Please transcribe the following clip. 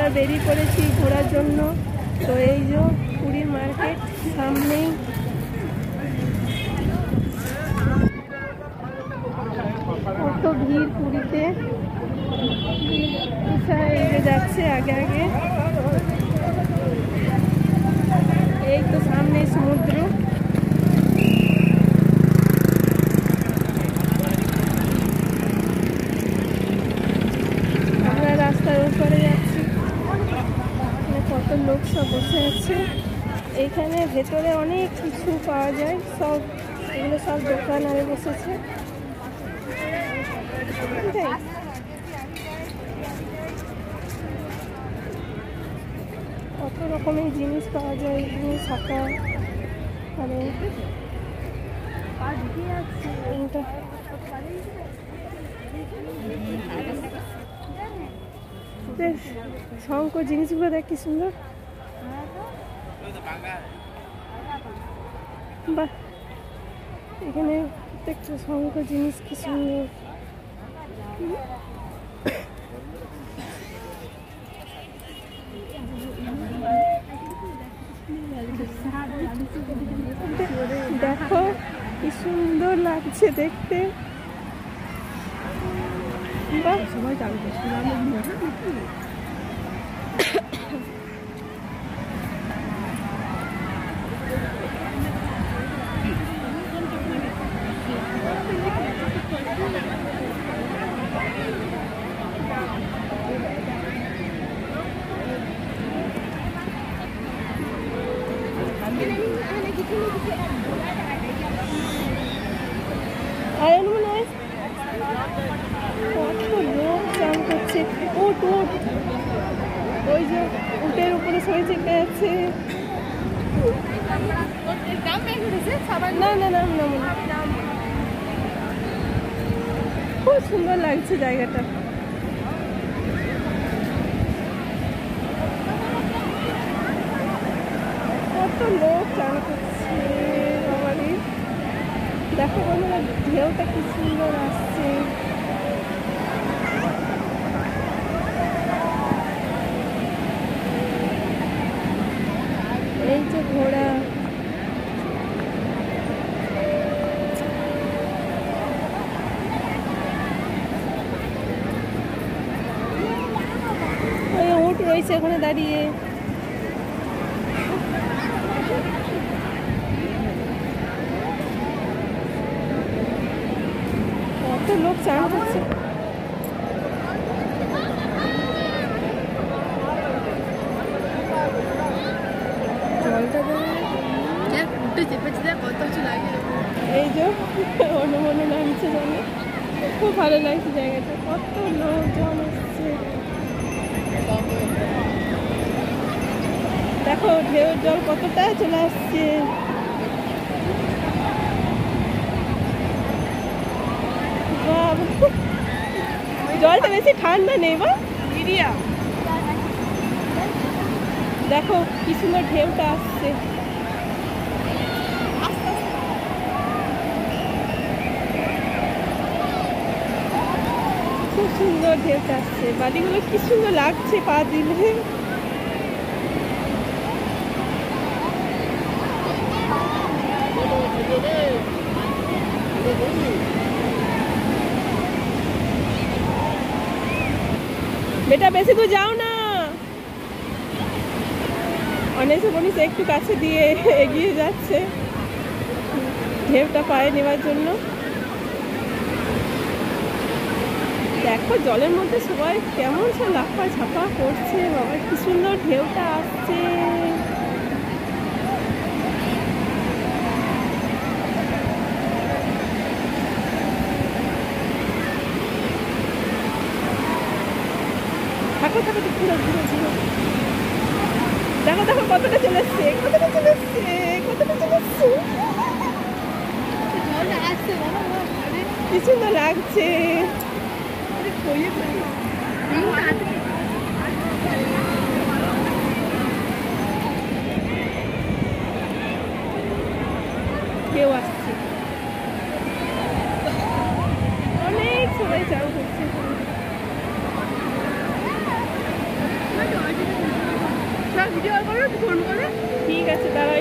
আমরা বেরিয়ে পড়েছি ঘোরার জন্য। তো এই যে পুরীর মার্কেট সামনেই। কত ভিড় পুরীতে, এগিয়ে যাচ্ছে আগে আগে। এই তো সামনে সমুদ্র। আমরা রাস্তার উপরে যাচ্ছি, কত লোক সব বসে আছে। এইখানে ভেতরে অনেক কিছু পাওয়া যায়, সব এগুলো সব দোকান আরে বসেছে। কত রকমের জিনিস পাওয়া যায়, এখানে শাখা আরে শঙ্খ জিনিসগুলো দেখ কি সুন্দর। বাহ, এখানে প্রত্যেকটা শঙ্খ জিনিস কি সুন্দর। দেখো কি সুন্দর লাগছে দেখতে। সবাই যাবে কত লোক চান করছে। উট উট, ওই যে উটের উপরে সবাই চেপে আছে। না না না না, খুব সুন্দর লাগছে জায়গাটা। কত লোক চান করছে বাবারে। দেখো বন্ধুরা, ঢেউটা কি সুন্দর আসছে। এই যে ঘোড়া, ওই উট রয়েছে ওখানে দাঁড়িয়ে। কত লোক চান করছে। এই যে অনুমনে নামছে জানে, খুব ভালো লাগছে জায়গাটা। কত লোকজন আসছে, দেখো ঢেউর জল কতটা চলে আসছে। জলটা বেশি ঠান্ডা নেই বা মিডিয়াম। দেখো কি সুন্দর ঢেউটা আসছে। খুব সুন্দর ঢেউটা আসছে, বালিগুলো কি সুন্দর লাগছে পা দিলে। বেটা বেশি দূর যাও না। অনেকে বলিস একটু কাছে দিয়ে এগিয়ে যাচ্ছে ঢেউটা পায়ে নেওয়ার জন্য। দেখো জলের মধ্যে সবাই কেমন সব লাফা ঝাপা করছে, বাবা কি সুন্দর ঢেউটা আসছে। থাকো থাকো, ঘুরো ঘুরো ঘুরো। দেখো দেখো কতটা চলে এসছে, কতটা চলে এসছে, কতটা চলে এসছে। কি সুন্দর লাগছে। কেউ আসছে, অনেক সবাই চান করছে। ভিডিও করো ফোন করে। ঠিক আছে দাঁড়া